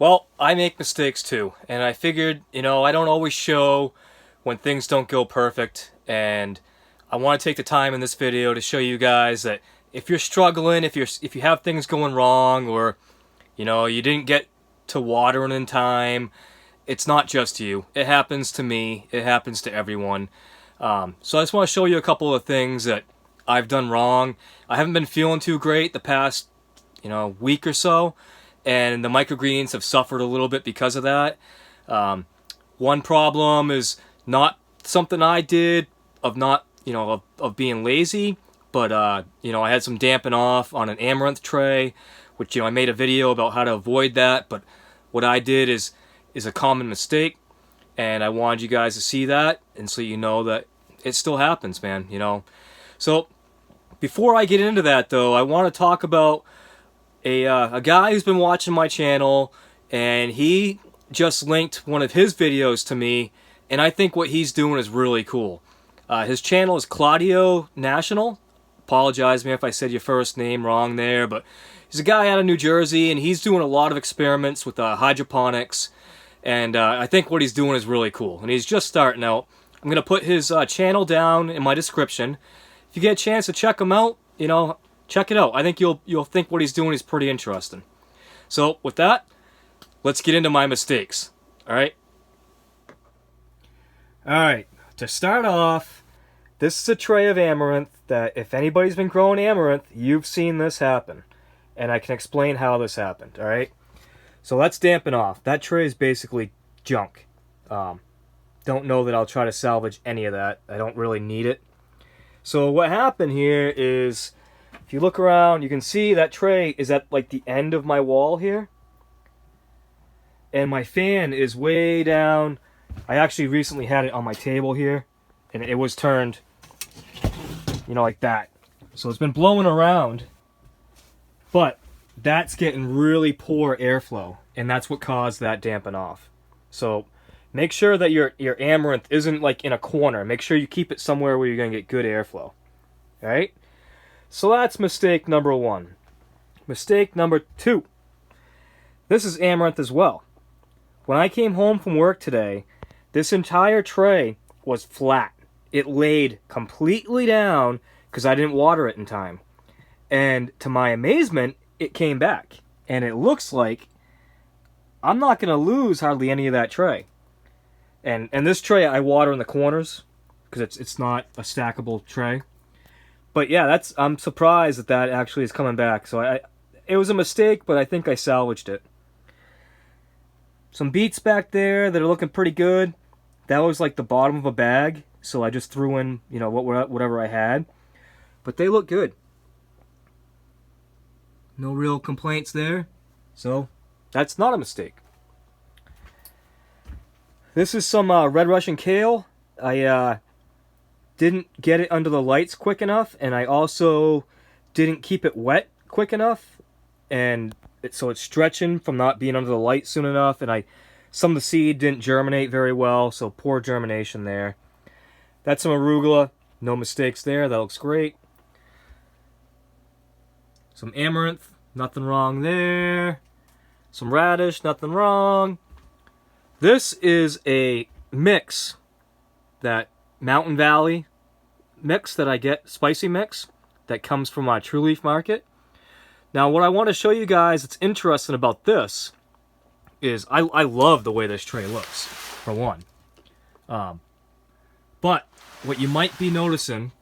Well, I make mistakes too, and I figured, I don't always show when things don't go perfect, and I want to take the time in this video to show you guys that if you're struggling, if you have things going wrong, or you didn't get to watering in time, it's not just you. It happens to me. It happens to everyone. So I just want to show you a couple of things that I've done wrong. I haven't been feeling too great the past, week or so, and the microgreens have suffered a little bit because of that. One problem is not something I did of not, of being lazy, but I had some dampen off on an amaranth tray, which I made a video about how to avoid that. But what I did is a common mistake, and I wanted you guys to see that, and so you know that it still happens, man. So before I get into that, though, I want to talk about a guy who's been watching my channel, and he just linked one of his videos to me, and I think what he's doing is really cool. His channel is Claudio National. Apologize me if I said your first name wrong there, but he's a guy out of New Jersey, and he's doing a lot of experiments with hydroponics, and I think what he's doing is really cool, and he's just starting out. I'm going to put his channel down in my description. If you get a chance to check him out, check it out. I think you'll think what he's doing is pretty interesting. So with that, let's get into my mistakes. All right, to start off, this is a tray of amaranth that if anybody's been growing amaranth, you've seen this happen. And I can explain how this happened, all right? So let's dampen off. That tray is basically junk. Don't know that I'll try to salvage any of that. I don't really need it. So what happened here is, if you look around, you can see that tray is at like the end of my wall here. And my fan is way down. I actually recently had it on my table here, and it was turned, like that. So it's been blowing around, but that's getting really poor airflow, and that's what caused that dampen off. So make sure that your amaranth isn't like in a corner. Make sure you keep it somewhere where you're going to get good airflow. All right? So that's mistake number one. Mistake number two. This is amaranth as well. When I came home from work today, this entire tray was flat. It laid completely down because I didn't water it in time. And to my amazement, it came back. And it looks like I'm not going to lose hardly any of that tray. And this tray I water in the corners because it's not a stackable tray. But yeah, I'm surprised that actually is coming back. So it was a mistake, but I think I salvaged it. Some beets back there that are looking pretty good. That was like the bottom of a bag, so I just threw in, whatever I had. But they look good. No real complaints there. So that's not a mistake. This is some red Russian kale. I didn't get it under the lights quick enough, and I also didn't keep it wet quick enough, and so it's stretching from not being under the light soon enough, and some of the seed didn't germinate very well, so poor germination there. That's some arugula. No mistakes there. That looks great. Some amaranth. Nothing wrong there. Some radish. Nothing wrong. This is a mix, that Mountain Valley mix that I get, spicy mix, that comes from my True Leaf Market. Now, what I want to show you guys that's interesting about this is I love the way this tray looks, for one. But what you might be noticing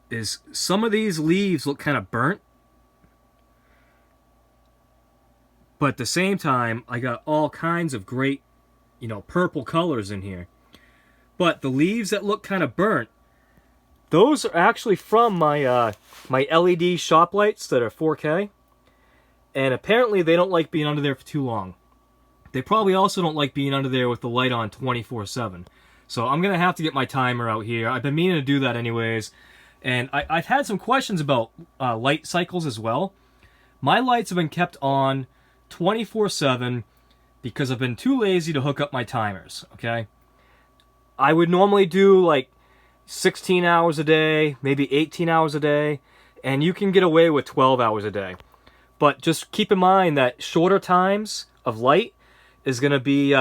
is some of these leaves look kind of burnt. But at the same time, I got all kinds of great, purple colors in here. But the leaves that look kind of burnt, those are actually from my my LED shop lights that are 4K. And apparently they don't like being under there for too long. They probably also don't like being under there with the light on 24/7. So I'm going to have to get my timer out here. I've been meaning to do that anyways. And I've had some questions about light cycles as well. My lights have been kept on 24/7 because I've been too lazy to hook up my timers, okay? I would normally do like 16 hours a day, maybe 18 hours a day, and you can get away with 12 hours a day. But just keep in mind that shorter times of light is going to be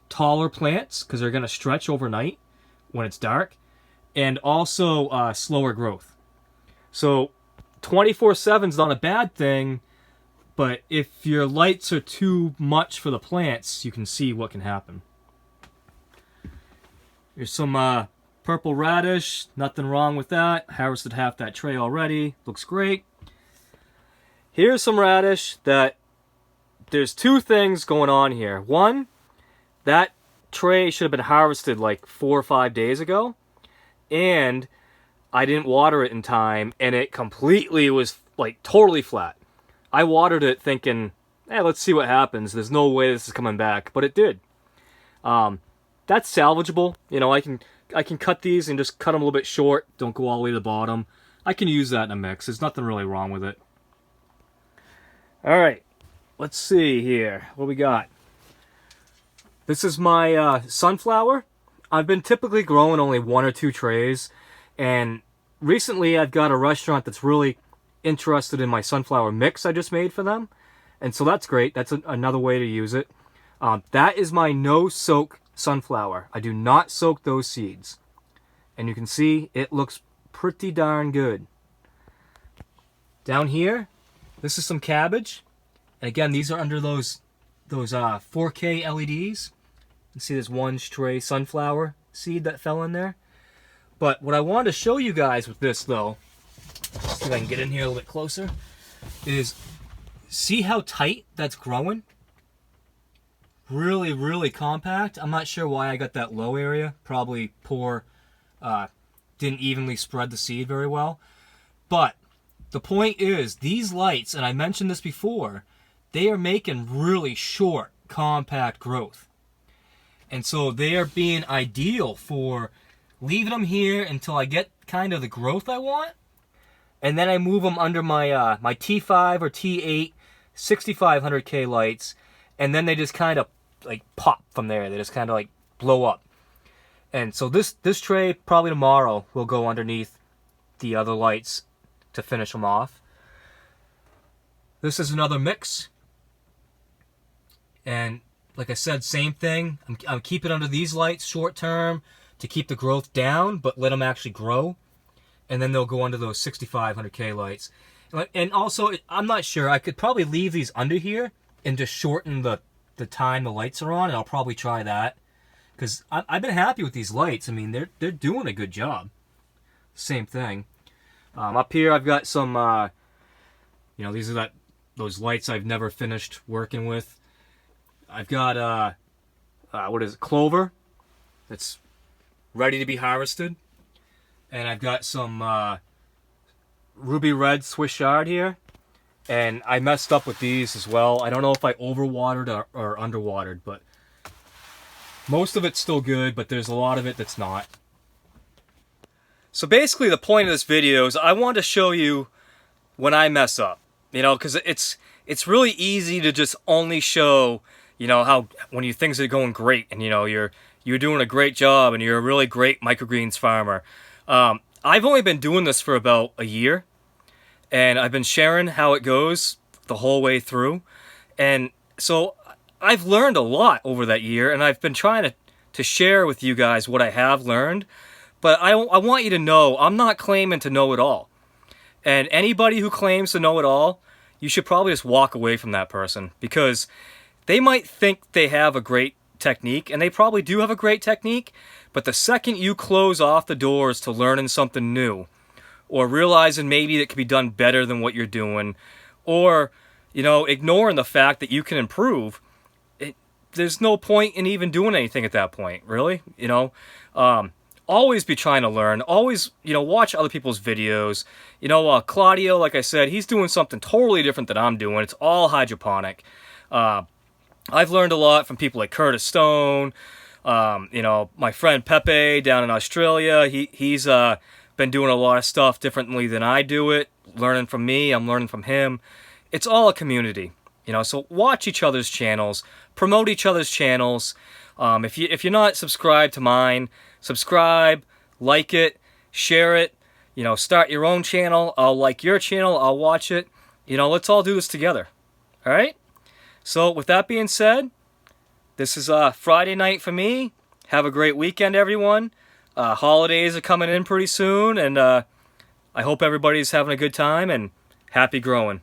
taller plants because they're going to stretch overnight when it's dark, and also slower growth. So 24/7 is not a bad thing, but if your lights are too much for the plants, you can see what can happen. Here's some purple radish. Nothing wrong with that. Harvested half that tray already. Looks great. Here's some radish that there's two things going on here. One, that tray should have been harvested like 4 or 5 days ago, and I didn't water it in time, and it completely was like totally flat. I watered it thinking, let's see what happens. There's no way this is coming back, but it did. That's salvageable. You know, I can cut these and just cut them a little bit short. Don't go all the way to the bottom. I can use that in a mix. There's nothing really wrong with it. All right, let's see here. What we got? This is my sunflower. I've been typically growing only 1 or 2 trays, and recently I've got a restaurant that's really interested in my sunflower mix I just made for them, and so that's great. That's another way to use it. That is my no-soak sunflower. I do not soak those seeds, and you can see it looks pretty darn good. Down here, this is some cabbage, and again, these are under those 4K LEDs. You can see there's one stray sunflower seed that fell in there. But what I wanted to show you guys with this, though, see if I can get in here a little bit closer, is see how tight that's growing? Really, really compact. I'm not sure why I got that low area. Probably didn't evenly spread the seed very well. But the point is, these lights, and I mentioned this before, they are making really short, compact growth. And so they are being ideal for leaving them here until I get kind of the growth I want. And then I move them under my my T5 or T8 6500K lights. And then they just kind of like pop from there. They just kind of like blow up. And so this tray, probably tomorrow, will go underneath the other lights to finish them off. This is another mix. And like I said, same thing. I'm keeping under these lights short term to keep the growth down, but let them actually grow. And then they'll go under those 6500K lights. And also, I'm not sure. I could probably leave these under here and just shorten the time the lights are on, and I'll probably try that. Because I've been happy with these lights. I mean, they're doing a good job. Same thing. Up here, I've got some, these are those lights I've never finished working with. I've got, clover that's ready to be harvested. And I've got some ruby red Swiss chard here. And I messed up with these as well. I don't know if I overwatered or underwatered, but most of it's still good, but there's a lot of it that's not. So basically the point of this video is I want to show you when I mess up. Because it's really easy to just only show, how when things are going great and, you're doing a great job and you're a really great microgreens farmer. I've only been doing this for about a year, and I've been sharing how it goes the whole way through. And so I've learned a lot over that year, and I've been trying to share with you guys what I have learned. But I want you to know I'm not claiming to know it all. And anybody who claims to know it all, you should probably just walk away from that person, because they might think they have a great technique, and they probably do have a great technique, but the second you close off the doors to learning something new, or realizing maybe it could be done better than what you're doing, or, ignoring the fact that you can improve, there's no point in even doing anything at that point, really. Always be trying to learn. Always, watch other people's videos. Claudio, like I said, he's doing something totally different than I'm doing. It's all hydroponic. I've learned a lot from people like Curtis Stone. My friend Pepe down in Australia. He's been doing a lot of stuff differently than I do it. Learning from me, I'm learning from him. It's all a community. So watch each other's channels. Promote each other's channels. If you're not subscribed to mine, subscribe, like it, share it, start your own channel. I'll like your channel, I'll watch it. let's all do this together. All right? So with that being said, this is Friday night for me. Have a great weekend, everyone. Holidays are coming in pretty soon, and I hope everybody's having a good time, and happy growing.